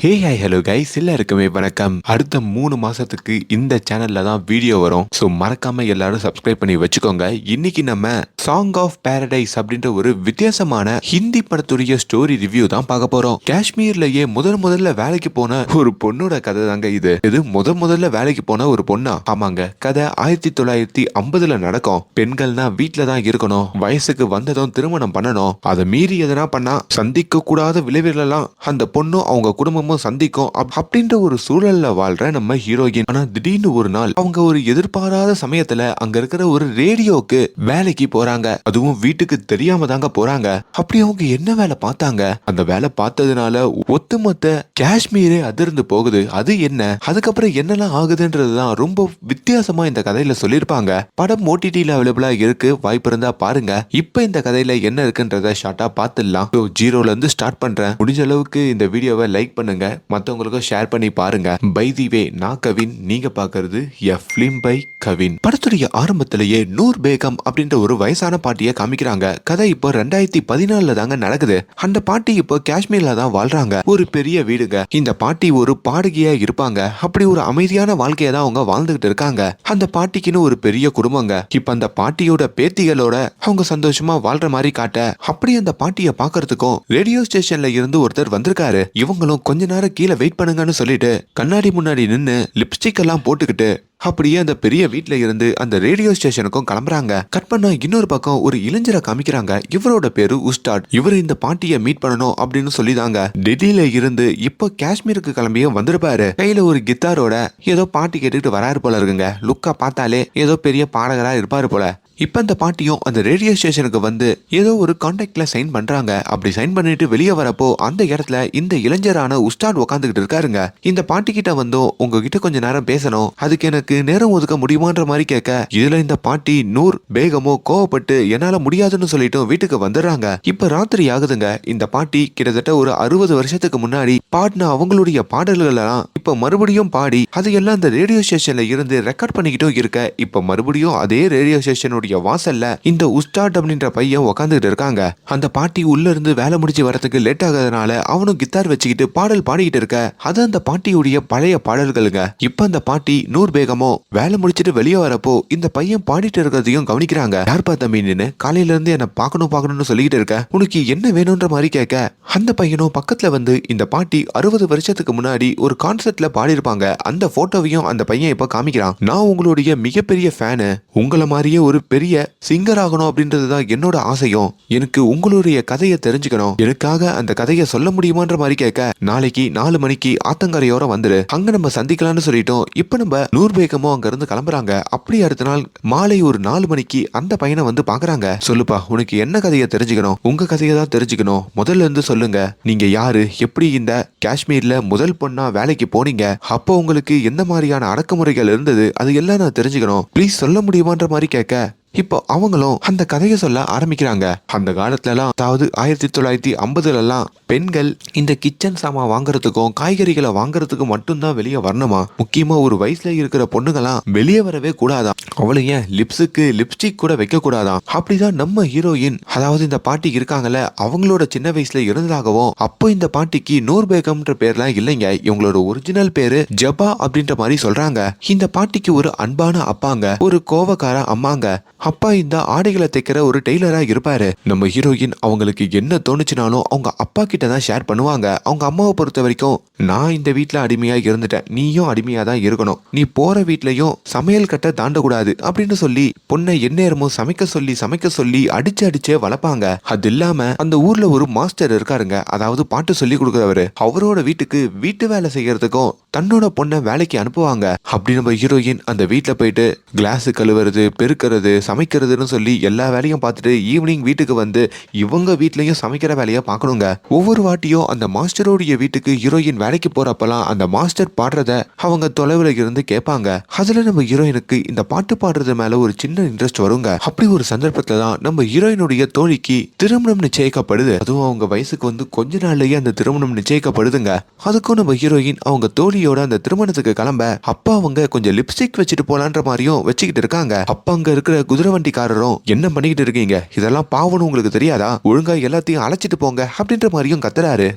Hey hi hello guys, எல்லாருக்குமே வணக்கம். அடுத்த 3 மாசத்துக்கு இந்த சேனல்ல தான் வீடியோ வரும். ஸோ மறக்காம எல்லாரும் சப்ஸ்கிரைப் பண்ணி வச்சுக்கோங்க. இன்னைக்கு நம்ம சாங் ஆஃப் பாரடைஸ் அப்படின்ற ஒரு வித்தியாசமான ஹிந்தி படத்துடைய ஸ்டோரி ரிவ்யூ தான் பார்க்க போறோம். காஷ்மீர்லயே முதல்ல வேலைக்கு போன ஒரு பொண்ணோட கதை தாங்க இது முதல்ல வேலைக்கு போன ஒரு பொண்ணா? ஆமாங்க, கதை 1950ல நடக்கும். பெண்கள்னா வீட்டுல தான் இருக்கணும், வயசுக்கு வந்ததும் திருமணம் பண்ணணும், அதை மீறி எதனா பண்ணா சந்திக்க கூடாத விளைவுகளெல்லாம் அந்த பொண்ணும் அவங்க குடும்பமும் சந்திக்கும் அப்படின்ற ஒரு சூழல்ல வாழ்ற நம்ம ஹீரோயின். ஆனா திடீர்னு ஒரு நாள் அவங்க ஒரு எதிர்பாராத சமயத்துல அங்க இருக்கிற ஒரு ரேடியோக்கு வேலைக்கு போறாங்க. அதுவும் வீட்டுக்கு தெரியாம தாங்க போறாங்க. அப்படி அவங்க என்ன வேலை பார்த்தாங்க? அந்த வேலை பார்த்ததுனால ஒட்டுமொத்த காஷ்மீரே அதிர்ந்து போகுது. அது என்ன, அதுக்கப்புறம் என்னெல்லாம் ஆகுதுன்றதுதான் ரொம்ப வித்தியாசமா இந்த கதையில சொல்லியிருப்பாங்க. படம் ஓடிடில அவைலபிளா இருக்கு, வாய்ப்பு இருந்தா பாருங்க. இப்ப இந்த கதையில என்ன இருக்குன்றத ஷார்ட்டா பார்த்துடலாம். ஜீரோல இருந்து ஸ்டார்ட் பண்றேன். முடிஞ்ச அளவுக்கு இந்த வீடியோவை லைக் பண்ணுங்க, மத்தவங்களுக்கும் ஷேர் பண்ணி பாருங்க. பை தி வே, நான் கவின், நீங்க பாக்குறது எ ஃபிலிம் பை கவின். படத்துடைய ஆரம்பத்திலேயே நூர் பேகம் அப்படின்ற ஒரு வயசான பாட்டியை காமிக்கிறாங்க. கதை இப்போ 2014 தாங்க நடக்குது. அந்த பாட்டி இப்போ காஷ்மீர்ல தான் வாழ்றாங்க. ஒரு பெரிய வீடுங்க. இந்த பாட்டி ஒரு பாடகியா இருப்பாங்க. அப்படி ஒரு அமைதியான வாழ்க்கையை தான் அவங்க வாழ்ந்துகிட்டு இருக்காங்க. அந்த பாட்டிக்குன்னு ஒரு பெரிய குடும்பங்க. இப்ப அந்த பாட்டியோட பேத்திகளோட அவங்க சந்தோஷமா வாழ்ற மாதிரி காட்ட, அப்படி அந்த பாட்டியை பாக்குறதுக்கும் ரேடியோ ஸ்டேஷன்ல இருந்து ஒருத்தர் வந்திருக்காரு. இவங்களும் கொஞ்ச நேரம் கீழே வெயிட் பண்ணுங்கன்னு சொல்லிட்டு கண்ணாடி முன்னாடி நின்னு லிப்ஸ்டிக் எல்லாம் போட்டுக்கிட்டு அப்படியே அந்த பெரிய வீட்ல இருந்து அந்த ரேடியோ ஸ்டேஷனுக்கும் கிளம்புறாங்க. கட் பண்ணா இன்னொரு பக்கம் ஒரு இளைஞரை காமிக்கிறாங்க. இவரோட பேரு உஸ்தாத். இவர் இந்த பாட்டியை மீட் பண்ணணும் அப்படின்னு சொல்லிதாங்க டெல்லியில இருந்து இப்போ காஷ்மீருக்கு கிளம்பிய வந்திருப்பாரு. கையில ஒரு கித்தாரோட ஏதோ பாட்டி கேட்டுக்கிட்டு வராரு போல இருக்குங்க. லுக்கா பார்த்தாலே ஏதோ பெரிய பாடகரா இருப்பாரு போல. இப்ப அந்த பாட்டியும் அந்த ரேடியோ ஸ்டேஷனுக்கு வந்து ஏதோ ஒரு கான்டாக்ட்ல சைன் பண்றாங்க. அப்படி சைன் பண்ணிட்டு வெளியே வரப்போ அந்த இடத்துல இந்த இளைஞரான உஸ்தாத் உட்காந்துக்கிட்டு இருக்காருங்க. இந்த பாட்டி கிட்ட வந்தும் உங்ககிட்ட கொஞ்ச நேரம் பேசணும், அதுக்கு எனக்கு நேரம் ஒதுக்க முடியுமான்ற மாதிரி கேட்க, இதுல இந்த பாட்டி நூர் பேகமோ கோவப்பட்டு என்னால முடியாதுன்னு சொல்லிட்டு வீட்டுக்கு வந்துடுறாங்க. இப்ப ராத்திரி ஆகுதுங்க. இந்த பாட்டி கிட்டத்தட்ட ஒரு 60 வருஷத்துக்கு முன்னாடி பாடின அவங்களுடைய பாடல்கள் எல்லாம் இப்ப மறுபடியும் பாடி அதையெல்லாம் அந்த ரேடியோ ஸ்டேஷன்ல இருந்து ரெக்கார்ட் பண்ணிக்கிட்டும் இருக்க, இப்ப மறுபடியும் அதே ரேடியோ ஸ்டேஷன் வாசல்ல இந்த உஸ்தாத் அப்படின்ற பையன் உட்காந்துட்டு இருக்காங்க. அந்த பாட்டி உள்ள இருந்து வேலை முடிச்சு வரதுக்கு லேட் ஆகாதனால அவனும் கித்தார் வச்சுக்கிட்டு பாடல் பாடிக்கிட்டு இருக்க, அது அந்த பாட்டியுடைய பழைய பாடல்களுங்க. இப்ப அந்த பாட்டி நூர் பேகமோ வேலை முடிச்சிட்டு வெளியே வரப்போ இந்த பையன் பாடிட்டு இருக்கிறதையும் கவனிக்கிறாங்க. யார் பார்த்தா மீன்னு காலையில இருந்து என்ன பார்க்கணும்னு சொல்லிக்கிட்டு இருக்க, உனக்கு என்ன வேணும்ன்ற மாதிரி கேட்க, அந்த பையனும் பக்கத்துல வந்து இந்த பாட்டி 60 வருஷத்துக்கு முன்னாடி ஒரு கான்சர்ட்ல பாடியிருப்பாங்க அந்த போட்டோவையும் அந்த பையன் இப்ப காமிக்கிறான். நான் உங்களுடைய மிகப்பெரிய ஃபேனு, உங்களை மாதிரியே ஒரு பெரிய சிங்கர் ஆகணும் அப்படின்றதுதான் என்னோட ஆசையும், எனக்கு உங்களுடைய கதையை தெரிஞ்சுக்கணும், எனக்காக அந்த கதையை சொல்ல முடியுமான்ற மாதிரி கேட்க, நாளைக்கு 4 மணிக்கு ஆத்தங்கரையோர வந்துரு, அங்க நம்ம சந்திக்கலாம்னு சொல்லிட்டோம். இப்ப நம்ம நூர் பேகமோ அங்க இருந்து கிளம்புறாங்க. அப்படி அடுத்த நாள் மாலை ஒரு 4 மணிக்கு அந்த பையனை வந்து பாக்குறாங்க. சொல்லுப்பா, உனக்கு என்ன கதையை தெரிஞ்சுக்கணும்? உங்க கதையை தான் தெரிஞ்சுக்கணும், முதல்ல இருந்து சொல்லுங்க. நீங்க யாரு, எப்படி இந்த காஷ்மீர்ல முதல் பொண்ணா வேலைக்கு போனீங்க, அப்போ உங்களுக்கு எந்த மாதிரியான அடக்குமுறைகள் இருந்தது, அது எல்லாம் நான் தெரிஞ்சுக்கணும், ப்ளீஸ் சொல்ல முடியுமான்ற மாதிரி கேட்க, இப்போ அவங்களும் அந்த கதையை சொல்ல ஆரம்பிக்கிறாங்க. அந்த காலத்துல எல்லாம், அதாவது 1950 பெண்கள் இந்த கிச்சன் சாமான் வாங்குறதுக்கும் காய்கறிகளை வாங்குறதுக்கும் மட்டும்தான் வெளியே வரணுமா. முக்கியமா ஒரு வயசுல இருக்கிற பொண்ணுங்களாம் வெளியே வரவே கூடாதான். அவளும் ஏன் லிப்ஸுக்கு லிப்ஸ்டிக் கூட வைக்க கூடாதான். அப்படிதான் நம்ம ஹீரோயின், அதாவது இந்த பாட்டி இருக்காங்கல்ல, அவங்களோட சின்ன வயசுல இருந்ததாகவும், அப்போ இந்த பாட்டிக்கு நூர் பேகம்ன்ற பேர்லாம் இல்லைங்க, இவங்களோட ஒரிஜினல் பேரு ஜபா அப்படின்ற மாதிரி சொல்றாங்க. இந்த பாட்டிக்கு ஒரு அன்பான அப்பாங்க, ஒரு கோவக்கார அம்மாங்க. அப்பா இந்த ஆடைகளை தைக்கிற ஒரு டெய்லரா இருப்பாரு. நம்ம ஹீரோயின் அவங்களுக்கு என்ன தோணுச்சுனாலும் அவங்க அப்பா கிட்ட தான் ஷேர் பண்ணுவாங்க. அவங்க அம்மாவை பொறுத்த வரைக்கும், நான் இந்த வீட்டுல அடிமையா இருந்துட்டேன், நீயும் அடிமையா தான் இருக்கணும், நீ போற வீட்லயும் சமையல் கட்ட தாண்டக்கூடாது அப்படின்னு சொல்லி பொண்ணை எந்நேரமும் சமைக்க சொல்லி அடிச்சே வளர்ப்பாங்க. அது இல்லாம அந்த ஊர்ல ஒரு மாஸ்டர் இருக்காருங்க, அதாவது பாட்டு சொல்லி கொடுக்குறவரு, அவரோட வீட்டுக்கு வீட்டு வேலை செய்யறதுக்கும் தன்னோட பொண்ணை வேலைக்கு அனுப்புவாங்க. அப்படி நம்ம ஹீரோயின் அந்த வீட்டுல போயிட்டு கிளாஸ் கழுவுறது, பெருக்கிறது, சமைக்கிறதுன்னு சொல்லி எல்லா வேலையும் பார்த்துட்டு ஈவினிங் வீட்டுக்கு வந்து இவங்க வீட்லயும் சமைக்கிற வேலையை பார்க்கணுங்க. ஒவ்வொரு வாட்டியும் அந்த மாஸ்டரோடைய வீட்டுக்கு ஹீரோயின் வேலைக்கு போறப்பெல்லாம் அந்த மாஸ்டர் பாடுறத அவங்க தொலைவுல இருந்து கேட்பாங்க. அதுல நம்ம ஹீரோயினுக்கு இந்த பாட்டு பாடுறது மேல ஒரு சின்ன இன்ட்ரெஸ்ட் வருங்க. அப்படி ஒரு சந்தர்ப்பத்துல தான் நம்ம ஹீரோயினுடைய தோழிக்கு திருமணம் நிச்சயிக்கப்படுது. அதுவும் அவங்க வயசுக்கு வந்து கொஞ்ச நாள்லயே அந்த திருமணம் நிச்சயிக்கப்படுதுங்க. அதுக்கும் நம்ம ஹீரோயின் அவங்க தோழியோட அந்த திருமணத்துக்கு கிளம்ப, அப்பா அவங்க கொஞ்சம் லிப்ஸ்டிக் வச்சுட்டு போலான்ற மாதிரியும் வச்சுக்கிட்டு இருக்காங்க. அப்ப அங்க இருக்கிற குதிரை வண்டிக்காரரும், என்ன பண்ணிக்கிட்டு இருக்கீங்க, இதெல்லாம் பாவம்னு உங்களுக்கு தெரியாதா, ஒழுங்கா எல்லாத்தையும் அழைச்சிட்டு போங்க அப்படின்ற மாதிரியும் கத்துறாரு.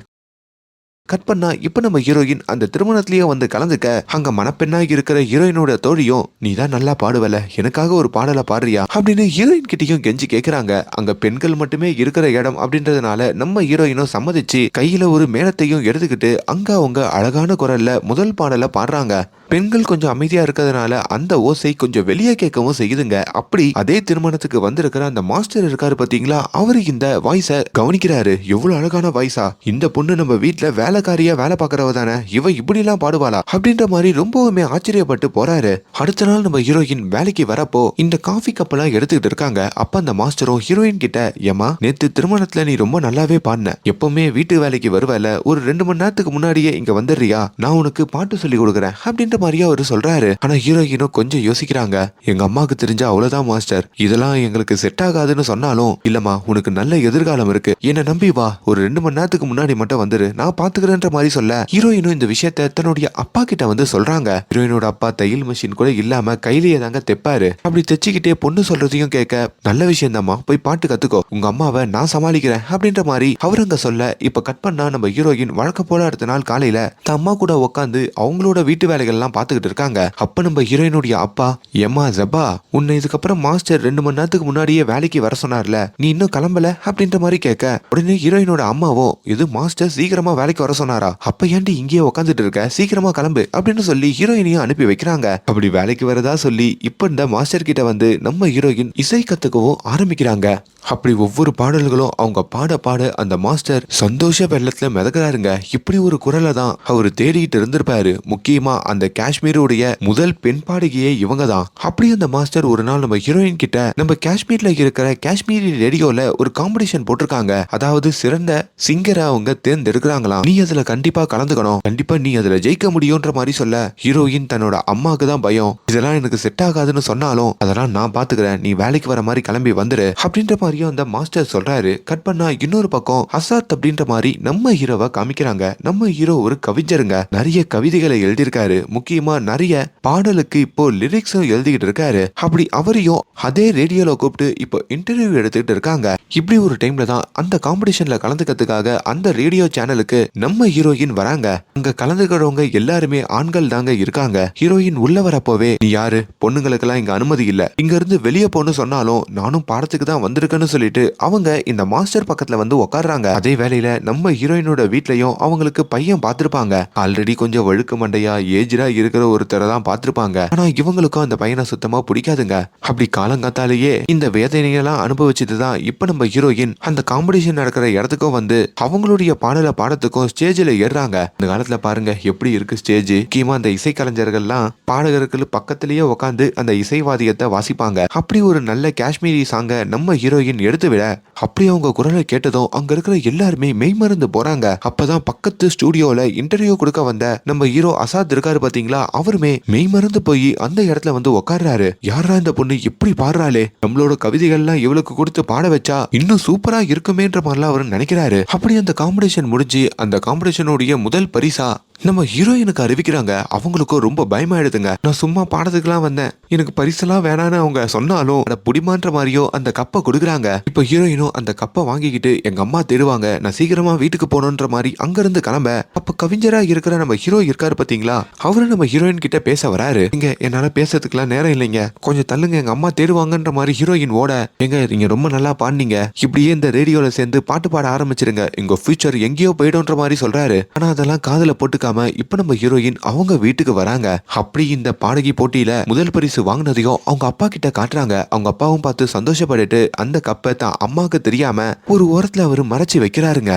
கட் பண்ணா இப்ப நம்ம ஹீரோயின் அந்த திருமணத்திலேயே வந்து கலந்துக்க அங்க மணப்பெண்ணாகி இருக்கிற ஹீரோயினோட தோழியும் நீ தான் நல்லா பாடுவல எனக்காக ஒரு பாடலை பாடுறியா அப்படின்னு ஹீரோயின் கிட்டயும் கெஞ்சி கேக்குறாங்க. அங்க பெண்கள் மட்டுமே இருக்கிற இடம் அப்படின்றதுனால நம்ம ஹீரோயினும் சம்மதிச்சு கையில ஒரு மேளத்தையும் எடுத்துக்கிட்டு அங்க அவங்க அழகான குரல்ல முதல் பாடலை பாடுறாங்க. பெண்கள் கொஞ்சம் அமைதியா இருக்கிறதுனால அந்த ஓசை கொஞ்சம் வெளியே கேட்கவும் செய்யுதுங்க. அப்படி அதே திருமணத்துக்கு வந்திருக்கிற அந்த மாஸ்டர் இருக்காரு பாத்தீங்களா, அவரு இந்த வாய்ஸ கவனிக்கிறாரு. எவ்வளவு அழகான வாய்ஸா, இந்த பொண்ணு நம்ம வீட்டுல வேலைக்காரியா வேலை பாக்குறவ தானே, இவ இப்படி எல்லாம் பாடுவாளா அப்படின்ற மாதிரி ரொம்பவுமே ஆச்சரியப்பட்டு போறாரு. அடுத்த நாள் நம்ம ஹீரோயின் வேலைக்கு வரப்போ இந்த காஃபி கப்பெல்லாம் எடுத்துக்கிட்டு இருக்காங்க. அப்ப அந்த மாஸ்டரும் ஹீரோயின் கிட்ட, ஏமா நேத்து திருமணத்துல நீ ரொம்ப நல்லாவே பாடின, எப்பவுமே வீட்டு வேலைக்கு வருவல, ஒரு 2 மணி நேரத்துக்கு முன்னாடியே இங்க வந்துடுறியா, நான் உனக்கு பாட்டு சொல்லி கொடுக்குறேன் அப்படின்ற மாதிரியா அவரு சொல்றாரு. ஆனா ஹீரோயினும் கொஞ்சம் யோசிக்கிறாங்க. எங்க அம்மாக்கு தெரிஞ்சா அவ்வளவுதான் மாஸ்டர், இதெல்லாம் எங்களுக்கு செட் ஆகாதுன்னு சொன்னாலும், இல்லம்மா உனக்கு நல்ல எதிர்காலம் இருக்கு, என்ன நம்பி வா, ஒரு 2 மணி நேரத்துக்கு முன்னாடி மட்டும் வந்துரு, நான் பாத்துக்கிறேன்ற மாதிரி சொல்ல ஹீரோயினும் இந்த விஷயத்த தன்னுடைய அப்பா கிட்ட வந்து சொல்றாங்க. ஹீரோயினோட அப்பா தையல் மிஷின் கூட இல்லாம கையிலேயே தாங்க தெப்பாரு. அப்படி தைச்சுக்கிட்டே பொண்ணு சொல்றதையும் கேட்க, நல்ல விஷயம் தாம்மா, போய் பாட்டு கத்துக்கோ, உங்க அம்மாவை நான் சமாளிக்கிறேன் அப்படின்ற மாதிரி அவர் அங்க சொல்ல, இப்ப கட் பண்ணா நம்ம ஹீரோயின் வழக்கம் போல அடுத்த நாள் காலையில தன் அம்மா கூட உட்காந்து அவங்களோட வீட்டு வேலைகள் எல்லாம் பாத்துக்கிட்டு இருக்காங்க. அப்ப நம்ம ஹீரோயினுடைய அப்பா, ஏமா ஜபா, உன்னை இதுக்கப்புறம் மாஸ்டர் 2 மணி நேரத்துக்கு முன்னாடியே வேலைக்கு வர சொன்னார்ல, நீ இன்னும் கிளம்பல அப்படின்ற மாதிரி கேட்க, உடனே ஹீரோயினோட அம்மாவும், இது மாஸ்டர் சீக்கிரமா வேலைக்கு வர சொன்னாரா, அப்ப ஏன்டி இங்கேயே உட்காந்துட்டு இருக்க, சீக்கிரமா கிளம்பு அப்படின்னு சொல்லி ஹீரோயினையும் அனுப்பி வைக்கிறாங்க. அப்படி வேலைக்கு வரதா சொல்லி இப்ப இந்த மாஸ்டர் கிட்ட வந்து நம்ம ஹீரோயின் இசை கத்துக்கவும் ஆரம்பிக்கிறாங்க. அப்படி ஒவ்வொரு பாடல்களும் அவங்க பாட பாட அந்த மாஸ்டர் சந்தோஷ வெள்ளத்துல மிதக்கிறாருங்க. இப்படி ஒரு குரலை தான் அவரு தேடிட்டு இருந்திருப்பாரு. முக்கியமா அந்த காஷ்மீருடைய முதல் பெண் பாடகியே இவங்க தான். அப்படி அந்த மாஸ்டர் ஒரு நாள் நம்ம ஹீரோயின் கிட்ட, நம்ம காஷ்மீர்ல இருக்கிற காஷ்மீரி ரேடியோல ஒரு காம்படிஷன் போட்டிருக்காங்க, அதாவது சிறந்த சிங்கரை அவங்க தேர்ந்தெடுக்கிறாங்களாம், நீ அதுல கண்டிப்பா கலந்துக்கணும், கண்டிப்பா நீ அதுல ஜெயிக்க முடியும்ன்ற மாதிரி சொல்ல, ஹீரோயின் தன்னோட அம்மாவுக்கு தான் பயம், இதெல்லாம் எனக்கு செட் ஆகாதுன்னு சொன்னாலும் அதெல்லாம் நான் பாத்துக்கிறேன், நீ வேலைக்கு வர மாதிரி கிளம்பி வந்துரு அப்படின்ற மாதிரி அந்த மாஸ்டர் சொல்றாரு. கட் பண்ணா இன்னொரு பக்கம் அசாத் அப்படின்ற மாதிரி நம்ம ஹீரோவை காமிக்கிறாங்க. நம்ம ஹீரோ ஒரு கவிஞருங்க, நிறைய கவிதைகளை எழுதியிருக்காரு, முக்கியமா நிறைய பாடலுக்கு இப்போ லிரிக்ஸும் எழுதிக்கிட்டு இருக்காரு. அப்படி அவரையும் அதே ரேடியோல கூப்பிட்டு இப்போ இன்டர்வியூ எடுத்துக்கிட்டு இருக்காங்க. இப்படி ஒரு டைம்ல தான் அந்த காம்படிஷன்ல கலந்துக்கிறதுக்காக அந்த ரேடியோ சேனலுக்கு நம்ம ஹீரோயின் வராங்க. அங்க கலந்துக்கிறவங்க எல்லாருமே ஆண்கள் தாங்க இருக்காங்க. ஹீரோயின் உள்ள வரப்போவே, நீ யாரு, பொண்ணுங்களுக்கெல்லாம் இங்க அனுமதி இல்ல, இங்க இருந்து வெளியே போன்னு சொன்னாலும் நானும் பாடத்துக்கு தான் வந்திருக்கேன்னு சொல்லிட்டு அவங்க இந்த மாஸ்டர் பக்கத்துல வந்து உட்கார்றாங்க. அதே வேளையில நம்ம ஹீரோயினோட வீட்லயும் அவங்களுக்கு பையன் பார்த்திருப்பாங்க. ஆல்ரெடி கொஞ்சம் வழுக்கு மண்டையா ஏஜ்டா இருக்கிற ஒருத்தரை தான் பார்த்திருப்பாங்க. ஆனா இவங்களுக்கும் அந்த பையனை சுத்தமா பிடிக்காதுங்க. அப்படி காலங்காத்தாலேயே இந்த வேதனையெல்லாம் அனுபவிச்சுட்டு தான் இப்ப நம்ம ஹீரோயின் அந்த காம்படிஷன் நடக்கிற இடத்துக்கும் வந்து அவங்களுடைய பாடல பாடத்துக்கும் ஸ்டேஜ்ல ஏறுறாங்க. இந்த காலத்துல பாருங்க எப்படி இருக்கு ஸ்டேஜ். முக்கியமா அந்த இசை கலைஞர்கள்லாம் பாடகர்களுக்கு பக்கத்திலேயே உட்காந்து அந்த இசைவாதியத்தை வாசிப்பாங்க. அப்படி ஒரு நல்ல காஷ்மீரி சாங்க நம்ம ஹீரோயின் எடுத்து விட, அப்படி அவங்க குரலை கேட்டதும் அங்க இருக்கிற எல்லாருமே மெய்மறந்து போறாங்க. அப்பதான் பக்கத்து ஸ்டுடியோல இன்டர்வியூ கொடுக்க வந்த நம்ம ஹீரோ அசாத் இருக்காரு பாத்தீங்களா, அவருமே மெய்மறந்து போய் அந்த இடத்துல வந்து உட்கார்றாரு. யாரா இந்த பொண்ணு இப்படி பாடுறாளே, நம்மளோட கவிதைகள்லாம் இவளுக்கு கொடுத்து பாட வச்சா இன்னும் சூப்பரா இருக்குமேன்ற மாதிரிலாம் அவரு நினைக்கிறாரு. அப்படி அந்த காம்படிஷன் முடிஞ்சு அந்த காம்படிஷனுடைய முதல் பரிசா நம்ம ஹீரோயினுக்கு அறிவிக்கிறாங்க. அவங்களுக்கும் ரொம்ப பயமாயிடுதுங்க. நான் சும்மா பாடத்துக்குலாம் வந்தேன், எனக்கு பரிசெல்லாம் வேணான்னு அவங்க சொன்னாலும் புடிமான்ற மாதிரியோ அந்த கப்பை கொடுக்குறாங்க. இப்ப ஹீரோயினும் அந்த கப்பை வாங்கிக்கிட்டு எங்க அம்மா தேடுவாங்க, நான் சீக்கிரமா வீட்டுக்கு போகணுன்ற மாதிரி அங்க இருந்து கிளம்ப, அப்ப கவிஞரா இருக்கிற நம்ம ஹீரோ இருக்காரு பாத்தீங்களா, அவரு நம்ம ஹீரோயின் கிட்ட பேச வராரு. இங்க என்னால பேசுறதுக்குலாம் நேரம் இல்லைங்க, கொஞ்சம் தள்ளுங்க, எங்க அம்மா தேடுவாங்கன்ற மாதிரி ஹீரோயின் ஓட, எங்க நீங்க ரொம்ப நல்லா பாடுனீங்க, இப்படியே இந்த ரேடியோல சேர்ந்து பாட்டு பாட ஆரம்பிச்சிருங்க, உங்க ஃபியூச்சர் எங்கேயோ போயிடும்ன்ற மாதிரி சொல்றாரு. ஆனா அதெல்லாம் காதுல போட்டுக்க இப்ப நம்ம ஹீரோயின் அவங்க வீட்டுக்கு வராங்க. அப்படி இந்த பாடகி போட்டியில முதல் பரிசு வாங்கினதையும் அவங்க அப்பா கிட்ட காட்டுறாங்க. அவங்க அப்பாவும் பார்த்து சந்தோஷப்பட்டுட்டு அந்த கப்பை தான் அம்மாவுக்கு தெரியாம ஒரு ஓரத்துல அவரு மறைச்சு வைக்கிறாருங்க.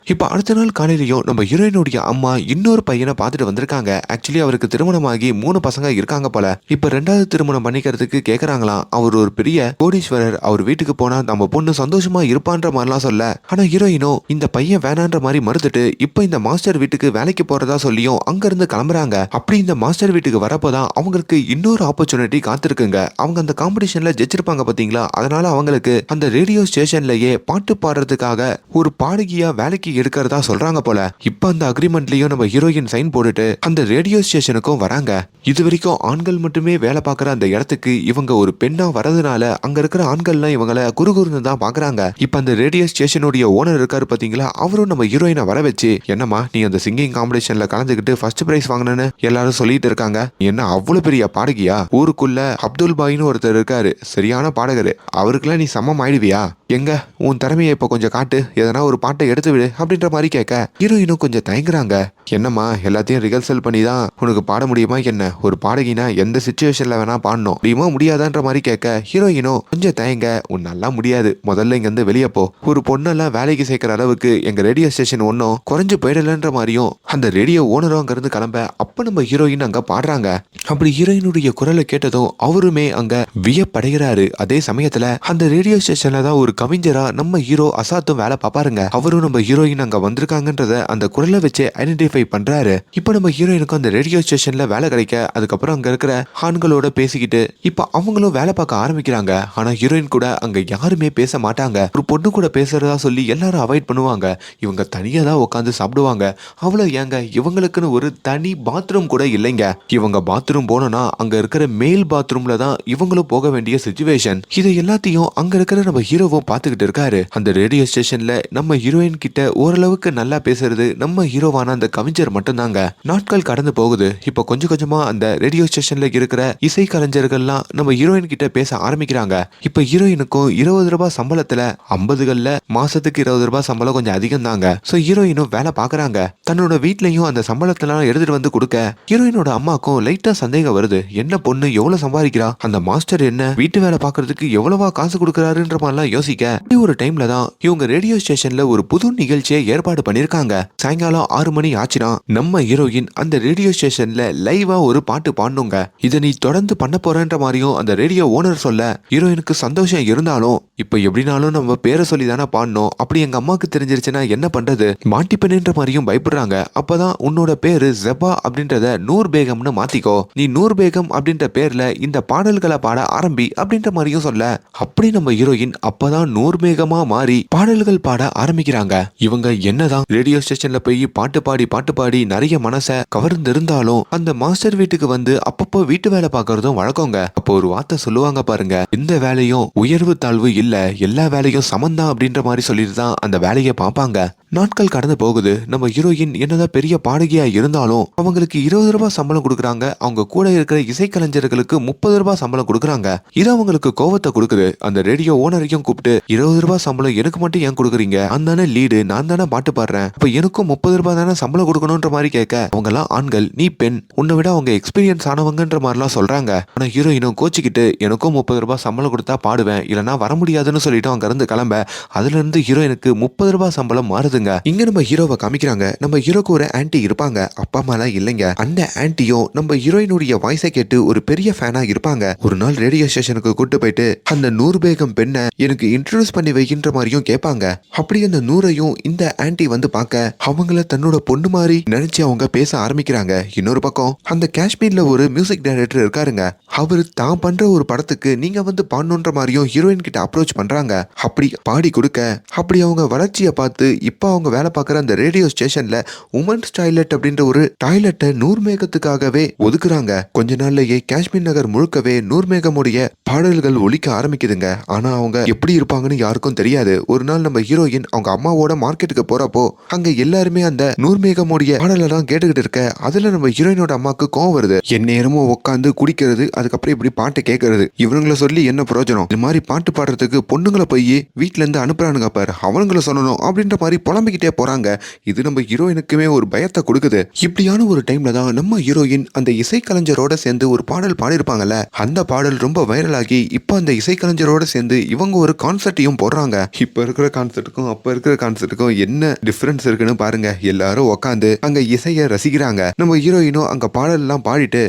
இப்ப அடுத்த நாள் காலையிலயும் நம்ம ஹீரோயினுடைய அம்மா இன்னொரு பையனை பார்த்துட்டு வந்திருக்காங்க. ஆக்சுவலி அவருக்கு திருமணமாகி 3 பசங்க இருக்காங்க போல. இப்ப 2வது திருமணம் பண்ணிக்கிறதுக்கு கேக்குறாங்களாம். அவர் ஒரு பெரிய கோடீஸ்வரர், அவர் வீட்டுக்கு போனா நம்ம பொண்ணு சந்தோஷமா இருப்பான்ற மாதிரிலாம் சொல்ல, ஆனா ஹீரோயினோ இந்த பையன் வேணான்ற மாதிரி மறுத்துட்டு இப்ப இந்த மாஸ்டர் வீட்டுக்கு வேலைக்கு போறதா சொல்லியும் அங்க இருந்து கிளம்புறாங்க. அப்படி இந்த மாஸ்டர் வீட்டுக்கு வரப்போதான் அவங்களுக்கு இன்னொரு ஆப்பர்ச்சுனிட்டி காத்திருக்குங்க. அவங்க அந்த காம்படிஷன்ல ஜெயிச்சிருப்பாங்க பாத்தீங்களா, அதனால அவங்களுக்கு அந்த ரேடியோ ஸ்டேஷன்லயே பாட்டு பாடுறதுக்காக ஒரு பாடகியா வேலைக்கு எடுக்கிறதா சொல்றாங்க போல. இப்ப அந்த அக்ரிமெண்ட்லயும் நம்ம ஹீரோயின் சைன் போட்டுட்டு அந்த ரேடியோ ஸ்டேஷனுக்கும் வராங்க. இது வரைக்கும் ஆண்கள் மட்டுமே வேலை பார்க்குற அந்த இடத்துக்கு இவங்க ஒரு பெண்ணா வரதுனால அங்க இருக்கிற ஆண்கள்லாம் இவங்கள குறுகுறுன்னு தான் பாக்குறாங்க. இப்ப அந்த ரேடியோ ஸ்டேஷனுடைய ஓனர் இருக்காரு பாத்தீங்களா, அவரும் நம்ம ஹீரோயினை வர வச்சு, என்னம்மா நீ அந்த சிங்கிங் காம்படிஷன்ல கலந்துக்கிட்டு ஃபர்ஸ்ட் பிரைஸ் வாங்கினு எல்லாரும் சொல்லிட்டு இருக்காங்க. என்ன அவ்வளவு பெரிய பாடகியா? ஊருக்குள்ள அப்துல் பாயின்னு ஒருத்தர் இருக்காரு, சரியான பாடகரு. அவருக்குலாம் நீ சமம் ஆயிடுவியா? எங்க உன் திறமையை இப்ப கொஞ்சம் காட்டு, எதனா ஒரு பாட்டை எடுத்து விடு அப்படின்ற மாதிரி கேட்க ஹீரோயினும் கொஞ்சம் தயங்குறாங்க. என்னம்மா எல்லாத்தையும் ரிஹர்சல் பண்ணி தான் உனக்கு பாட முடியுமா என்ன? ஒரு பாடகினா எந்த சிச்சுவேஷன்ல வேணா பாடணும், முடியுமா முடியாதான்ற மாதிரி கேட்க ஹீரோயினும் கொஞ்சம் தயங்க, உன்னெல்லாம் முடியாது, முதல்ல இங்க இருந்து வெளியே போ. ஒரு பொண்ணெல்லாம் வேலைக்கு சேர்க்கிற அளவுக்கு எங்க ரேடியோ ஸ்டேஷன் ஒன்னும் குறைஞ்சு போயிடலன்ற மாதிரியும் அந்த ரேடியோ ஓனரும் அங்க இருந்து கிளம்ப அப்ப நம்ம ஹீரோயின் அங்க பாடுறாங்க. அப்படி ஹீரோயினுடைய குரலை கேட்டதும் அவருமே அங்க வியப்படைகிறாரு. அதே சமயத்துல அந்த ரேடியோ ஸ்டேஷன்ல தான் ஒரு கவிஞரா நம்ம ஹீரோ அசாத்தும் வேலை பாப்பாருங்க. அவரும் நம்ம ஹீரோயின் அங்க வந்திருக்காங்கன்றத அந்த குரலை வச்சு ஐடென்டிஃபை பண்றாரு. இப்ப நம்ம ஹீரோயினுக்கும் அந்த ரேடியோ ஸ்டேஷன்ல வேலை கிடைக்க அதுக்கப்புறம் அங்க இருக்கிற ஆண்களோட பேசிக்கிட்டு இப்ப அவங்களும் வேலை பார்க்க ஆரம்பிக்கிறாங்க. ஆனா ஹீரோயின் கூட அங்க யாருமே பேச மாட்டாங்க. ஒரு பொண்ணு கூட பேசுறதா சொல்லி எல்லாரும் அவாய்ட் பண்ணுவாங்க. இவங்க தனியா தான் உட்காந்து சாப்பிடுவாங்க. அவ்வளவு ஏங்க, இவங்களுக்குன்னு ஒரு தனி பாத்ரூம் கூட இல்லைங்க. இவங்க பாத்ரூம் போனோம்னா அங்க இருக்கிற மேல் பாத்ரூம்ல தான் இவங்களும் போக வேண்டிய சிச்சுவேஷன். இதை எல்லாத்தையும் அங்க இருக்கிற நம்ம ஹீரோவும் பார்த்துக்கிட்டு இருக்காரு. அந்த ரேடியோ ஸ்டேஷன்ல நம்ம ஹீரோயின் கிட்ட ஓரளவுக்கு நல்லா பேசுறது நம்ம ஹீரோவான அந்த கவிஞர் மட்டும்தாங்க. நாட்கள் கடந்து போகுது. இப்ப கொஞ்சம் கொஞ்சமா அந்த ரேடியோ ஸ்டேஷன்ல இருக்கிற இசை கலைஞர்கள்லாம் நம்ம ஹீரோயின் கிட்ட பேச ஆரம்பிக்கிறாங்க. இப்ப ஹீரோயினுக்கும் 20 ரூபாய் சம்பளத்துல 50கள்ல மாசத்துக்கு 20 ரூபாய் சம்பளம் கொஞ்சம் அதிகம் தாங்க. சோ ஹீரோயினும் வேலை பாக்குறாங்க. தன்னோட வீட்லயும் அந்த சம்பளத்தெல்லாம் எடுத்துட்டு வந்து கொடுக்க ஹீரோயினோட அம்மாக்கும் லைட்டா சந்தேகம் வருது. என்ன பொண்ணு எவ்வளவு சம்பாதிக்கிறா, அந்த மாஸ்டர் என்ன வீட்டு வேலை பாக்குறதுக்கு எவ்வளவா காசு கொடுக்கறாருன்ற மாதிரிலாம் யோசிக்க ஒரு டைம்ல தான் இவங்க ரேடியோ ஸ்டேஷன்ல ஒரு புது நிகழ்ச்சியை ஏற்பாடு பண்ணிருக்காங்க. சாயங்காலம் 6 மணி ஆச்சுனா நம்ம ஹீரோயின் அந்த ரேடியோ ஸ்டேஷன்ல லைவா ஒரு பாட்டு பாடணுங்க. இதை நீ தொடர்ந்து பண்ண போறன்ற மாதிரியும் அந்த ரேடியோ ஓனர் சொல்ல ஹீரோயினுக்கு சந்தோஷம் இருந்தாலும் இப்ப எப்படினாலும் நம்ம பேரை சொல்லி தானே பாடணும், அப்படி எங்க அம்மாக்கு தெரிஞ்சிருச்சுன்னா என்ன பண்றது, மாட்டிப்பேன்ற மாதிரியும் பயப்படுறாங்க. அப்பதான் உன்னோட பேரு ஜெபா அப்படின்றத நூர் பேகம்னு மாத்திக்கோ, நீ நூர் பேகம் அப்படின்ற பேர்ல இந்த பாடல்களை பாட ஆரம்பி அப்படின்ற மாதிரியும் சொல்ல அப்படி நம்ம ஹீரோயின் அப்பதான் நூர் மேகமா மாறி பாடல்கள் பாட ஆரம்பிக்கிறாங்க. இவங்க என்னதான் ரேடியோ ஸ்டேஷன்ல போய் பாட்டு பாடி நிறைய மனச கவர்ந்து இருந்தாலும் அந்த மாஸ்டர் வீட்டுக்கு வந்து அப்பப்போ வீட்டு வேலை பார்க்கறதும் வழக்கங்க. அப்போ ஒரு வார்த்தை சொல்லுவாங்க பாருங்க, இந்த வேலையும் உயர்வு தாழ்வு இல்ல, எல்லா வேலையும் சமந்தான் அப்படின்ற மாதிரி சொல்லிட்டு தான் அந்த வேலையை பார்ப்பாங்க. நாட்கள் கடந்து போகுது. நம்ம ஹீரோயின் என்னதான் பெரிய பாடகியா இருந்தாலும் அவங்களுக்கு 20 ரூபாய் சம்பளம் கொடுக்குறாங்க. அவங்க கூட இருக்கிற இசைக்கலைஞர்களுக்கு 30 ரூபாய் சம்பளம் கொடுக்குறாங்க. இது அவங்களுக்கு கோவத்தை கொடுக்குது. அந்த ரேடியோ ஓனரையும் கூப்பிட்டு 20 ரூபாய் சம்பளம் எனக்கு மட்டும் ஏன் கொடுக்குறீங்க, நான் தானே லீடு, நான் தானே பாட்டு பாடுறேன், இப்ப எனக்கும் 30 ரூபாய் தானே சம்பளம் கொடுக்கணும்ன்ற மாதிரி கேட்க அவங்க எல்லாம் ஆண்கள், நீ பெண், உன்னை விட அவங்க எக்ஸ்பீரியன்ஸ் ஆனவங்கன்ற மாதிரிலாம் சொல்றாங்க. ஆனா ஹீரோயினும் கோச்சிக்கிட்டு எனக்கும் 30 ரூபாய் சம்பளம் கொடுத்தா பாடுவேன், இல்லைன்னா வர முடியாதுன்னு சொல்லிட்டு அங்க இருந்து கிளம்ப அதுல இருந்து ஹீரோயினுக்கு 30 ரூபாய் சம்பளம் மாறுது. இங்க நம்ம ஹீரோவை காமிக்கிறாங்க. நம்ம ஹீரோக்கு ஒரு ஆன்ட்டி இருப்பாங்க, அப்பா அம்மாலாம் இல்லைங்க. அந்த ஆன்ட்டியும் நம்ம ஹீரோயினுடைய வாய்ஸை கேட்டு ஒரு பெரிய ஃபேனா இருப்பாங்க. ஒரு நாள் ரேடியோ ஸ்டேஷனுக்கு கூட்டு போயிட்டு அந்த நூர் பேகம் பெண்ணை எனக்கு இன்ட்ரோடியூஸ் பண்ணி வைக்கின்ற மாதிரியும் கேட்பாங்க. அப்படி அந்த நூரையும் இந்த ஆன்ட்டி வந்து பார்க்க அவங்கள தன்னோட பொண்ணு மாதிரி நினைச்சு அவங்க பேச ஆரம்பிக்கிறாங்க. இன்னொரு பக்கம் அந்த காஷ்மீர்ல ஒரு மியூசிக் டைரக்டர் இருக்காருங்க. அவரு தான் பண்ற ஒரு படத்துக்கு நீங்க வந்து பாடணுன்ற மாதிரியும் ஹீரோயின் கிட்ட அப்ரோச் பண்றாங்க. அப்படி பாடி கொடுக்க அப்படி அவங்க வளர்ச்சியை பார்த்து இப்ப அவங்க வேலை பார்க்குற அந்த ரேடியோ ஸ்டேஷன்ல உமன்ஸ் டாய்லெட் அப்படின்ற ஒரு டாய்லெட்டை நூர்மேகத்துக்காகவே ஒதுக்குறாங்க. கொஞ்ச நாள்லயே காஷ்மீர் நகர் முழுக்கவே நூர்மேகமுடைய பாடல்கள் ஒலிக்க ஆரம்பிக்குதுங்க. ஆனா அவங்க எப்படி இருப்பாங்கன்னு யாருக்கும் தெரியாது. ஒரு நாள் நம்ம ஹீரோயின் அவங்க அம்மாவோட மார்க்கெட்டுக்கு போறப்போ அங்க எல்லாருமே அந்த நூர்மேகமுடைய பாடலெல்லாம் கேட்டுக்கிட்டு இருக்க அதுல நம்ம ஹீரோயினோட அம்மாவுக்கு கோவம் வருது. எந்நேரமும் உட்காந்து குடிக்கிறது, அதுக்கப்புறம் இப்படி பாட்டு கேட்கறது, இவனுங்களை சொல்லி என்ன பிரயோஜனம், இது மாதிரி பாட்டு பாடுறதுக்கு பொண்ணுங்களை போய் வீட்டுல இருந்து அனுப்புறானுங்க பாரு, அவனுங்களை சொல்லணும் அப்படின்ற மாதிரி புலம்பிக்கிட்டே போறாங்க. இது நம்ம ஹீரோயினுக்குமே ஒரு பயத்தை கொடுக்குது. இப்படியான ஒரு டைம்ல தான் நம்ம ஹீரோயின் அந்த இசைக்கலைஞரோட சேர்ந்து ஒரு பாடல் பாடிருப்பாங்கல்ல, அந்த பாடல் ரொம்ப வைரல் ஆகி இப்ப அந்த இசைக்கலைஞரோட சேர்ந்து இவங்க ஒரு கான்சர்ட்டையும் போடுறாங்க. இப்ப இருக்கிற கான்சர்ட்டுக்கும் அப்ப இருக்கிற கான்சர்ட்டுக்கும் என்ன டிஃபரன்ஸ் இருக்குன்னு பாருங்க. எல்லாரும் உட்காந்து அங்க இசையை ரசிக்கிறாங்க. நம்ம ஹீரோயினும் அங்க பாடல் எல்லாம் பாடிட்டு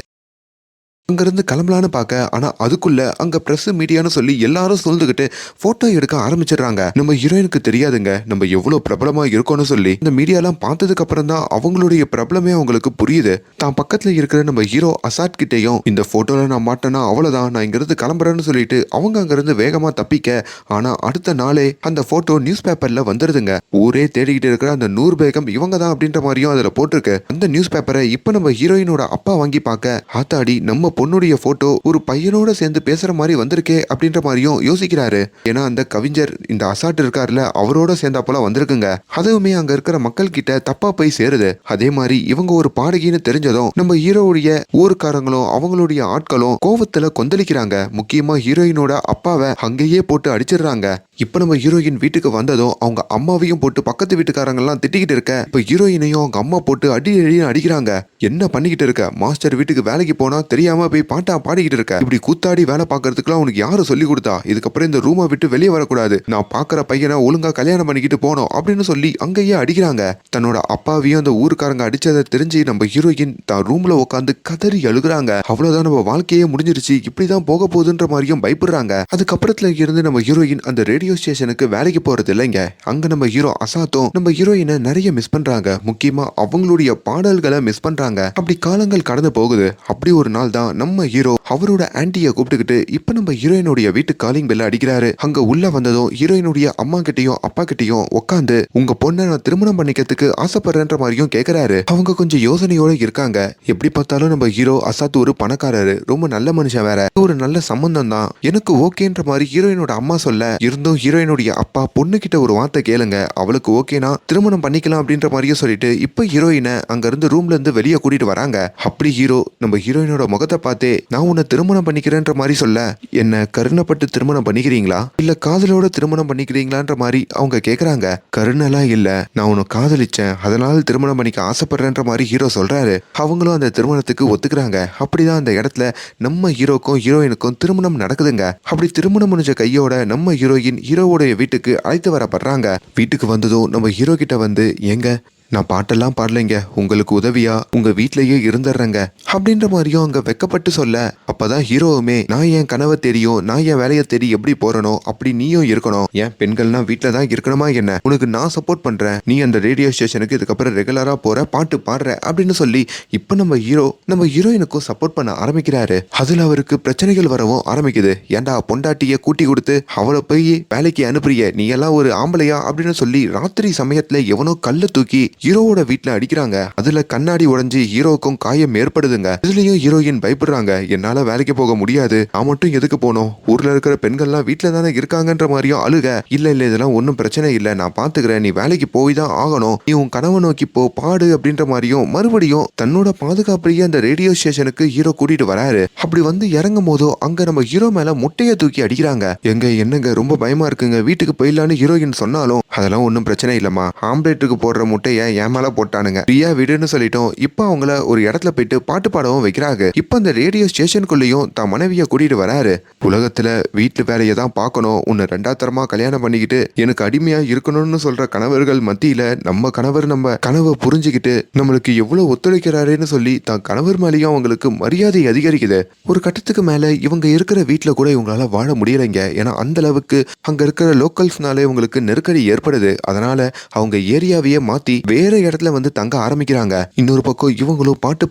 அங்கிருந்து கிளம்பலான்னு பார்க்க, ஆனா அதுக்குள்ள அங்க பிரஸ் மீடியான்னு சொல்லி எல்லாரும் சூழ்ந்துகிட்டு போட்டோ எடுக்க ஆரம்பிச்சிடுறாங்க. நம்ம ஹீரோயினுக்கு தெரியாதுங்க நம்ம எவ்வளவு பிரபலமா இருக்கோம்னு சொல்லி. இந்த மீடியாலாம் பார்த்ததுக்கு அப்புறம் தான் அவங்களுடைய பிரபலமே அவங்களுக்கு புரியுது. தான் பக்கத்துல இருக்கிற நம்ம ஹீரோ அசாட் கிட்டேயும் இந்த போட்டோல நான் மாட்டேன்னா அவ்வளவுதான், நான் இங்கிருந்து கிளம்புறேன்னு சொல்லிட்டு அவங்க அங்கிருந்து வேகமா தப்பிக்க, ஆனா அடுத்த நாளே அந்த போட்டோ நியூஸ் பேப்பர்ல வந்துருதுங்க. ஊரே தேடிக்கிட்டு இருக்கிற அந்த 100 பேகம் இவங்க தான் அப்படின்ற மாதிரியும் அதுல போட்டிருக்கு. அந்த நியூஸ் பேப்பரை இப்ப நம்ம ஹீரோயினோட அப்பா வாங்கி பார்க்க, ஆத்தாடி நம்ம பொண்ணுடைய போட்டோ ஒரு பையனோட சேர்ந்து பேசுற மாதிரி வந்திருக்கே அப்படின்ற மாதிரியும் யோசிக்கிறாரு. ஏன்னா அந்த கவிஞர் இந்த அசாட் இருக்காருல அவரோட சேர்ந்தா போல வந்திருக்குங்க. அதுவுமே அங்க இருக்கிற மக்கள் கிட்ட தப்பா போய் சேருது. அதே மாதிரி இவங்க ஒரு பாடகின்னு தெரிஞ்சதும் நம்ம ஹீரோவுடைய ஊருக்காரங்களும் அவங்களுடைய ஆட்களும் கோவத்துல கொந்தளிக்கிறாங்க. முக்கியமா ஹீரோயினோட அப்பாவை அங்கேயே போட்டு அடிச்சிடுறாங்க. இப்ப நம்ம ஹீரோயின் வீட்டுக்கு வந்ததும் அவங்க அம்மாவையும் போட்டு பக்கத்து வீட்டுக்காரங்க எல்லாம் திட்டிக்கிட்டு இருக்க, இப்ப ஹீரோயினையும் அவங்க அம்மா போட்டு அடி அடிக்கிறாங்க. என்ன பண்ணிக்கிட்டு இருக்க, மாஸ்டர் வீட்டுக்கு வேலைக்கு போனா தெரியாம போய் பாட்டா பாடிக்கிட்டு இருக்க, இப்படி கூத்தாடி வேலை பாக்குறதுக்குலாம் உனக்கு யாரு சொல்லி கொடுத்தா, இதுக்கப்புறம் இந்த ரூமை விட்டு வெளியே வரக்கூடாது, நான் பாக்குற பையனை ஒழுங்கா கல்யாணம் பண்ணிக்கிட்டு போனோம் அப்படின்னு சொல்லி அங்கேயே அடிக்கிறாங்க. தன்னோட அப்பாவையும் அந்த ஊருக்காரங்க அடிச்சதை தெரிஞ்சு நம்ம ஹீரோயின் தான் ரூம்ல உட்காந்து கதறி அழுகுறாங்க. அவ்வளவுதான் நம்ம வாழ்க்கையே முடிஞ்சிருச்சு, இப்படிதான் போக போகுதுன்ற மாதிரியும் பயப்படுறாங்க. அதுக்கப்புறத்துல இருந்து நம்ம ஹீரோயின் அந்த ரேடியோ ஸ்டேஷனுக்கு வேலைக்கு போறது இல்லைங்க. அங்க நம்ம ஹீரோ அசாத்தும் நம்ம ஹீரோயினை நிறைய மிஸ் பண்றாங்க. முக்கியமா அவங்களுடைய பாடல்களை மிஸ் பண்றாங்க. அப்படி காலங்கள் கடந்து போகுது. அப்படி ஒரு நாள் தான் நம்ம ஹீரோ அவரோட ஆன்ட்டியை கூப்பிட்டுக்கிட்டு இப்ப நம்ம ஹீரோயினுடைய வீட்டு காலிங் பெல் அடிக்கிறாரு. அங்க உள்ள வந்ததும் ஹீரோயினுடைய அம்மா கிட்டையும் அப்பா கிட்டையும் உட்காந்து உங்க பொண்ணை நான் திருமணம் பண்ணிக்கிறதுக்கு ஆசைப்படுறேன்ற மாதிரியும் கேக்குறாரு. அவங்க கொஞ்சம் யோசனையோட இருக்காங்க. எப்படி பார்த்தாலும் நம்ம ஹீரோ அசாத் ஒரு பணக்காரரு, ரொம்ப நல்ல மனுஷன், வேற ஒரு நல்ல சம்பந்தம் தான், எனக்கு ஓகேன்ற மாதிரி ஹீரோயினோட அம்மா சொல்ல இருந்தும் ஹீரோயினுடைய அப்பா பொண்ணு கிட்ட ஒரு வார்த்தை கேளுங்க, அவளுக்கு ஓகேனா திருமணம் பண்ணிக்கலாம் அப்படின்ற மாதிரியே சொல்லிட்டு இப்ப ஹீரோயினை அங்க இருந்து ரூம்ல இருந்து வெளியே கூட்டிட்டு வராங்க. அப்படி ஹீரோ நம்ம ஹீரோயினோட முகத்தை பார்த்தே நான் உன்னை திருமணம் பண்ணிக்கிறேன்ற மாதிரி சொல்ல, என்ன கருணப்பட்டு திருமணம் பண்ணிக்கிறீங்களா இல்ல காதலோட திருமணம் பண்ணிக்கிறீங்களான்ற மாதிரி அவங்க கேக்குறாங்க. கருணெல்லாம் இல்ல, நான் உன்னை காதலிச்சேன், அதனால திருமணம் பண்ணிக்க ஆசைப்படுறேன்ற மாதிரி ஹீரோ சொல்றாரு. அவங்களும் அந்த திருமணத்துக்கு ஒத்துக்கிறாங்க. அப்படிதான் அந்த இடத்துல நம்ம ஹீரோக்கும் ஹீரோயினுக்கும் திருமணம் நடக்குதுங்க. அப்படி திருமணம் முடிஞ்ச கையோட நம்ம ஹீரோயின் ஹீரோவோடைய வீட்டுக்கு அழைத்து வரப்படுறாங்க. வீட்டுக்கு வந்ததும் நம்ம ஹீரோ கிட்ட வந்து, ஏங்க நான் பாட்டெல்லாம் பாடலைங்க, உங்களுக்கு உதவியா உங்க வீட்லயே இருந்துடுறேங்க அப்படின்ற மாதிரியும் அங்க வெக்கப்பட்டு சொல்ல, அப்பதான் ஹீரோவுமே நான் என் கனவை தெரியும், நான் என் வேலையை தேடி எப்படி போறனோ அப்படி நீயும் இருக்கணும், ஏன் பெண்கள்னா வீட்டுல தான் இருக்கணுமா என்ன, உனக்கு நான் சப்போர்ட் பண்றேன், நீ அந்த ரேடியோ ஸ்டேஷனுக்கு இதுக்கப்புறம் ரெகுலரா போற, பாட்டு பாடுற அப்படின்னு சொல்லி இப்ப நம்ம ஹீரோயினுக்கும் சப்போர்ட் பண்ண ஆரம்பிக்கிறாரு. அதுல அவருக்கு பிரச்சனைகள் வரவும் ஆரம்பிக்குது. ஏன்டா பொண்டாட்டிய கூட்டி கொடுத்து அவளை போய் வேலைக்கு அனுப்புறிய, நீ எல்லாம் ஒரு ஆம்பளையா அப்படின்னு சொல்லி ராத்திரி சமயத்துல எவனோ கல்ல தூக்கி ஹீரோவோட வீட்டுல அடிக்கிறாங்க. அதுல கண்ணாடி உடைஞ்சு ஹீரோக்கும் காயம் ஏற்படுதுங்க. இதுலயும் ஹீரோயின் பயப்படுறாங்க, என்னால வேலைக்கு போக முடியாது, நான் மட்டும் எதுக்கு போனோம், ஊர்ல இருக்கிற பெண்கள்லாம் வீட்டுல தானே இருக்காங்கன்ற மாதிரியும் அழுக. இல்ல இதெல்லாம் ஒன்னும் பிரச்சனை இல்ல, நான் பாத்துக்கிறேன், நீ வேலைக்கு போய் தான் ஆகணும், நீ உன் கனவை நோக்கி போ, பாடு அப்படின்ற மாதிரியும் மறுபடியும் தன்னோட பாதுகாப்பையே அந்த ரேடியோ ஸ்டேஷனுக்கு ஹீரோ கூட்டிட்டு வராரு. அப்படி வந்து இறங்கும் போதோ அங்க நம்ம ஹீரோ மேல முட்டைய தூக்கி அடிக்கிறாங்க. என்னங்க ரொம்ப பயமா இருக்குங்க, வீட்டுக்கு போயிடலான்னு ஹீரோயின் சொன்னாலும் அதெல்லாம் ஒன்னும் பிரச்சனை இல்லம்மா, ஆம்லேட்டுக்கு போடுற முட்டைய என் மேல போட்டானுங்க, பிரியா விடுன்னு சொல்லிட்டோம். இப்ப அவங்கள ஒரு இடத்துல போயிட்டு பாட்டு பாடவும் வைக்கிறாங்க. இப்ப அந்த ரேடியோ ஸ்டேஷனுக்குள்ளேயும் தான் மனைவிய கூட்டிட்டு வராரு. உலகத்துல வீட்டு வேலையை தான் பார்க்கணும், உன்னை 2வது தரமா கல்யாணம் பண்ணிக்கிட்டு எனக்கு அடிமையா இருக்கணும்னு சொல்ற கணவர்கள் மத்தியில நம்ம கணவர் நம்ம கனவை புரிஞ்சுக்கிட்டு நம்மளுக்கு எவ்வளவு ஒத்துழைக்கிறாருன்னு சொல்லி தான் கணவர் மேலேயும் அவங்களுக்கு மரியாதை அதிகரிக்குது. ஒரு கட்டத்துக்கு மேல இவங்க இருக்கிற வீட்டுல கூட இவங்களால வாழ முடியலைங்க. ஏன்னா அந்த அளவுக்கு அங்க இருக்கிற லோக்கல்ஸ்னாலே இவங்களுக்கு நெருக்கடி ஏற்படுது. அதனால அவங்க ஏரியாவையே மாத்தி வேற இடத்துல வந்து தங்க ஆரம்பிக்கிறாங்க. இன்னொரு பக்கம் இவங்களும் பாட்டு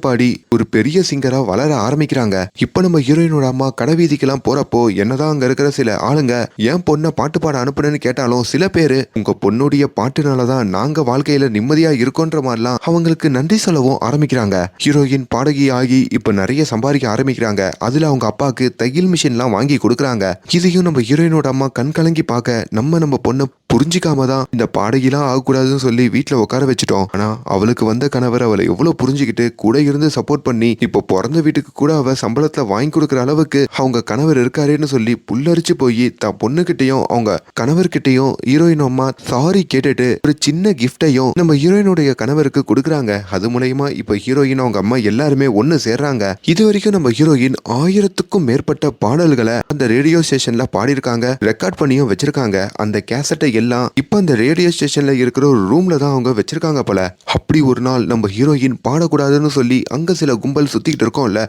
பாடி ஒரு பெரிய சிங்கரா வளர ஆரம்பிக்கிறாங்க. இப்ப நம்ம ஹீரோயினோட அம்மா கடை வீதிக்கெல்லாம் போறப்போ என்னதான் அங்க இருக்கிற சில ஆளுங்க ஏன் பொண்ணை பாட்டு பாட அனுப்புனேன்னு கேட்டாலும் சில பேரு உங்க பொண்ணுடைய பாட்டுனாலதான் நாங்க வாழ்க்கையில நிம்மதியா இருக்கோன்ற மாதிரிலாம் அவங்களுக்கு நன்றி சொல்லவும் ஆரம்பிக்கிறாங்க. ஹீரோயின் பாடகி ஆகி இப்ப நிறைய சம்பாதிக்க ஆரம்பிக்கிறாங்க. அதுல அவங்க அப்பாவுக்கு தையல் மிஷின் எல்லாம் வாங்கி கொடுக்குறாங்க. இதையும் நம்ம ஹீரோயினோட அம்மா கண் கலங்கி பார்க்க, நம்ம பொண்ணு புரிஞ்சிக்காம தான் இந்த பாடகிலாம் ஆகக்கூடாதுன்னு சொல்லி வீட்டுல உட்கார வச்சுட்டோம். ஆனா அவளுக்கு வந்த கணவர் அவளை எவ்வளவு புரிஞ்சுக்கிட்டு கூட இருந்து சப்போர்ட் பண்ணி இப்போ பிறந்த வீட்டுக்கு கூட அவ சம்பளத்துல வாங்கி கொடுக்குற அளவுக்கு அவங்க கணவர் இருக்காருன்னு சொல்லி புல்லரிச்சு போய் தான் பொண்ணுகிட்டையும் அவங்க கணவர்கிட்டையும் ஹீரோயின் அம்மா சாரி கேட்டுட்டு ஒரு சின்ன கிஃப்டையும் நம்ம ஹீரோயினுடைய கணவருக்கு கொடுக்குறாங்க. அது மூலயமா இப்ப ஹீரோயின் அவங்க அம்மா எல்லாருமே ஒண்ணு சேர்றாங்க. இது வரைக்கும் நம்ம ஹீரோயின் 1000க்கும் மேற்பட்ட பாடல்களை அந்த ரேடியோ ஸ்டேஷன்ல பாடியிருக்காங்க, ரெக்கார்ட் பண்ணியும் வச்சிருக்காங்க. அந்த கேசட்டை எல்லாம் இப்ப அந்த ரேடியோ ஸ்டேஷன்ல இருக்கிற ஒரு ரூம்ல தான் அவங்க வச்சிருக்காங்க போல. அப்படி ஒரு நாள் நம்ம ஹீரோயின் பாடக்கூடாதுன்னு சொல்லி அங்க சில கும்பல் சுத்திக்கிட்டு இருக்கோம்ல,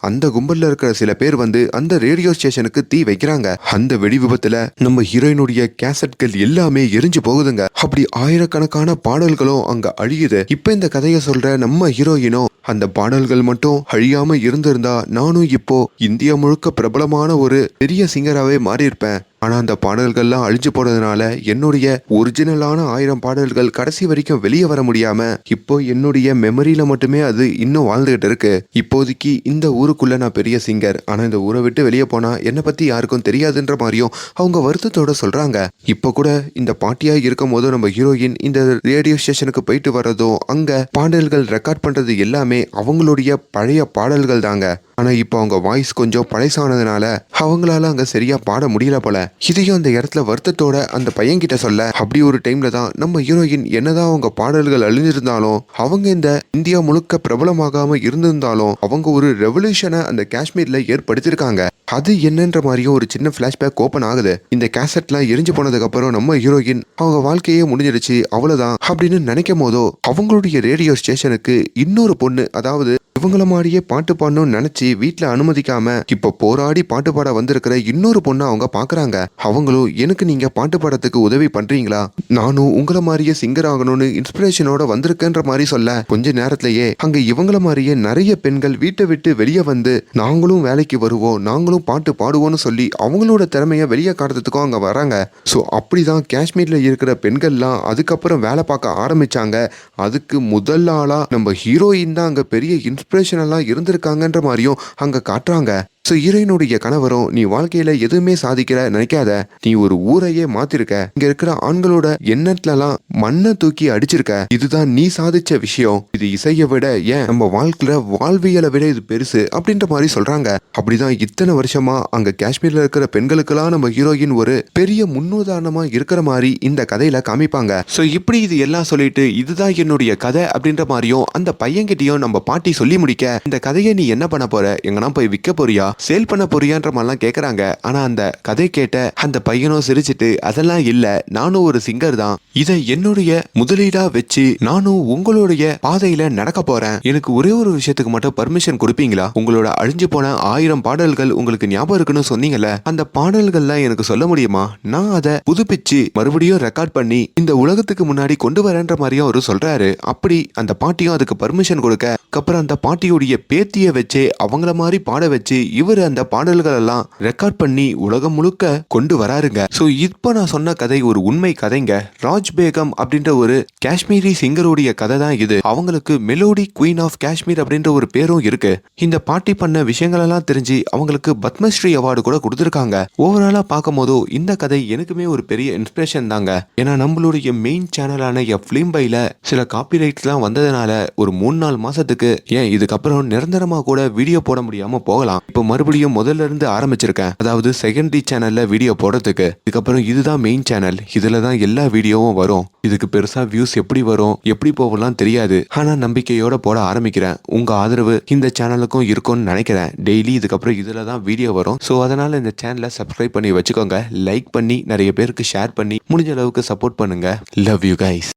அந்த கும்பல்ல இருக்கிற சில பேர் வந்து அந்த ரேடியோ ஸ்டேஷனுக்கு தீ வைக்கிறாங்க. அந்த வெடி விபத்துல நம்ம ஹீரோயினுடைய கேசட்கள் எல்லாமே எரிஞ்சு போகுதுங்க. அப்படி ஆயிரக்கணக்கான பாடல்களும் அங்க அழியுது. இப்ப இந்த கதையை சொல்ற நம்ம ஹீரோயினும் அந்த பாடல்கள் மட்டும் அழியாம இருந்திருந்தா நானும் இப்போ இந்தியா முழுக்க பிரபலமான ஒரு பெரிய சிங்கராகவே மாறியிருப்பேன். ஆனா அந்த பாடல்கள்லாம் அழிஞ்சு போனதுனால என்னுடைய ஒரிஜினலான 1000 பாடல்கள் கடைசி வரைக்கும் வெளியே வர முடியாம இப்போ என்னுடைய மெமரியில மட்டுமே அது இன்னும் வாழ்ந்துகிட்டு இருக்கு. இப்போதைக்கு இந்த ஊருக்குள்ள நான் பெரிய சிங்கர், ஆனா இந்த ஊரை விட்டு வெளியே போனா என்னை பத்தி யாருக்கும் தெரியாதுன்ற மாதிரியும் அவங்க வருத்தத்தோட சொல்றாங்க. இப்போ கூட இந்த பாட்டியா இருக்கும் போதும் நம்ம ஹீரோயின் இந்த ரேடியோ ஸ்டேஷனுக்கு போயிட்டு வர்றதும் அங்க பாடல்கள் ரெக்கார்ட் பண்றது எல்லாமே அவங்களுடைய பழைய பாடல்கள் தாங்க. ஆனா இப்போ அவங்க வாய்ஸ் கொஞ்சம் பழைசானதுனால அவங்களால அங்க சரியா பாட முடியல போல. இதையும் அந்த இடத்துல வருத்தத்தோட அந்த பையன் கிட்ட சொல்ல, அப்படி ஒரு டைம்ல தான் நம்ம ஹீரோயின் என்னதான் அவங்க பாடல்கள் அழிஞ்சிருந்தாலும் அவங்க இந்த இந்தியா முழுக்க பிரபலமாகாம இருந்திருந்தாலும் அவங்க ஒரு ரெவல்யூஷனை அந்த காஷ்மீர்ல ஏற்படுத்திருக்காங்க. அது என்னன்ற மாதிரியும் ஒரு சின்ன பிளாஷ்பேக் ஓப்பன் ஆகுது. இந்த கேசட்லாம் எரிஞ்சு போனதுக்கு அப்புறம் நம்ம ஹீரோயின் அவங்க வாழ்க்கையே முடிஞ்சிருச்சு அவ்வளவுதான் அப்படின்னு நினைக்கும் போதோ அவங்களுடைய ரேடியோ ஸ்டேஷனுக்கு இன்னொரு பொண்ணு, அதாவது இவங்கள மாதிரியே பாட்டு பாடணும்னு நினைச்சு வீட்டுல அனுமதிக்காம இப்ப போராடி பாட்டு பாட வந்திருக்கிற இன்னொரு பொண்ணை அவங்க பாக்குறாங்க. அவங்களும் எனக்கு நீங்க பாட்டு பாடத்துக்கு உதவி பண்றீங்களா, நானும் உங்களை மாதிரியே சிங்கர் ஆகணும்னு இன்ஸ்பிரேஷனோட வந்திருக்கேன்ற மாதிரி சொல்ல கொஞ்ச நேரத்திலேயே அங்க இவங்கள மாதிரியே நிறைய பெண்கள் வீட்டை விட்டு வெளியே வந்து நாங்களும் வேலைக்கு வருவோம், நாங்களும் பாட்டு பாடுவோம்னு சொல்லி அவங்களோட திறமைய வெளியே காட்டுறதுக்கும் அங்க வராங்க. ஸோ அப்படிதான் காஷ்மீர்ல இருக்கிற பெண்கள்லாம் அதுக்கப்புறம் வேலை பார்க்க ஆரம்பிச்சாங்க. அதுக்கு முதல் ஆளா நம்ம ஹீரோயின் தான் அங்க பெரிய இன்ஸ்பிரேஷனெல்லாம் இருந்திருக்காங்கன்ற மாதிரியும் அங்க காட்டுறாங்க. ஸோ ஹீரோயினுடைய கணவரும் நீ வாழ்க்கையில எதுவுமே சாதிக்கிற நினைக்காத, நீ ஒரு ஊரையே மாத்திருக்க, இங்க இருக்கிற ஆண்களோட எண்ணத்துலலாம் மண்ணை தூக்கி அடிச்சிருக்க, இதுதான் நீ சாதிச்ச விஷயம், இது இசையை விட ஏன் நம்ம வாழ்க்கையில வாழ்வியலை விட இது பெருசு அப்படின்ற மாதிரி சொல்றாங்க. அப்படிதான் இத்தனை வருஷமா அங்க காஷ்மீர்ல இருக்கிற பெண்களுக்கெல்லாம் நம்ம ஹீரோயின் ஒரு பெரிய முன்னுதாரணமா இருக்கிற மாதிரி இந்த கதையில காமிப்பாங்க. ஸோ இப்படி இது எல்லாம் சொல்லிட்டு இதுதான் என்னுடைய கதை அப்படின்ற மாதிரியும் அந்த பையன்கிட்டயும் நம்ம பாட்டி சொல்லி முடிக்க, இந்த கதையை நீ என்ன பண்ண போற, எங்கன்னா போய் விற்க போறியா, சேல் பண்ண போறியான்ற மாதிரிலாம் கேட்கறாங்க. ஆனா அந்த கதை கேட்ட அந்த பையனும் சிரிச்சிட்டு அதெல்லாம் இல்ல, நானும் ஒரு சிங்கர் தான், இதை என்னுடைய முதலீடா வச்சு நானும் உங்களுடைய பாதையில நடக்க போறேன், எனக்கு ஒரே ஒரு விஷயத்துக்கு மட்டும் பர்மிஷன் கொடுப்பீங்களா, உங்களோட அழிஞ்சு போன 1000 பாடல்கள் உங்களுக்கு ஞாபகம் இருக்குன்னு சொன்னீங்கல்ல, அந்த பாடல்கள்லாம் எனக்கு சொல்ல முடியுமா, நான் அதை புதுப்பிச்சு மறுபடியும் ரெக்கார்ட் பண்ணி இந்த உலகத்துக்கு முன்னாடி கொண்டு வரேன்ற மாதிரியும் அவரு சொல்றாரு. அப்படி அந்த பாட்டியும் அதுக்கு பர்மிஷன் கொடுக்க, அப்புறம் அந்த பாட்டியுடைய பேத்திய வச்சு அவங்கள மாதிரி பாட வச்சு இவர் அந்த பாடல்கள் எல்லாம் ரெக்கார்ட் பண்ணி உலகம் முழுக்க கொண்டு வராருங்க. சோ இப்போ நான் சொன்ன கதை ஒரு உண்மை கதைங்க. ராஜ் பேகம் அப்படின்ற ஒரு காஷ்மீரி சிங்கருடைய கதை தான் இது. அவங்களுக்கு மெலோடி குயின் ஆஃப் காஷ்மீர் அப்படின்ற ஒரு பேரும் இருக்கு. இந்த பாட்டி பண்ண விஷயங்கள் எல்லாம் தெரிஞ்சு அவங்களுக்கு பத்மஸ்ரீ அவார்டு கூட கொடுத்திருக்காங்க. ஓவராலா பார்க்கும் போதோ இந்த கதை எனக்குமே ஒரு பெரிய இன்ஸ்பிரேஷன் தாங்க. ஏன்னா நம்மளுடைய மெயின் சேனலான ஃபிலிம் பைல சில காப்பிரைட்ஸ்லாம் வந்ததுனால ஒரு 3-4 மாசத்துக்கு ஏன் இதுக்கப்புறம் நிரந்தரமா கூட வீடியோ போட முடியாம போகலாம். இப்போ மறுபடியும் முதல்ல இருந்து ஆரம்பிச்சிருக்கேன், அதாவது செகண்டரி சேனல்ல வீடியோ போடுறதுக்கு. இதுக்கப்புறம் இதுதான் மெயின் சேனல், இதுல தான் எல்லா வீடியோவும் வரும். இதுக்கு பெருசா வியூஸ் எப்படி வரும் எப்படி போகலாம் தெரியாது, ஆனா நம்பிக்கையோட போட ஆரம்பிக்கிறேன். உங்க ஆதரவு இந்த சேனலுக்கும் இருக்கும்னு நினைக்கிறேன். டெய்லி இதுக்கப்புறம் இதுல தான் வீடியோ வரும். ஸோ அதனால இந்த சேனலை சப்ஸ்கிரைப் பண்ணி வச்சுக்கோங்க, லைக் பண்ணி நிறைய பேருக்கு ஷேர் பண்ணி முடிஞ்ச அளவுக்கு சப்போர்ட் பண்ணுங்க. Love you guys.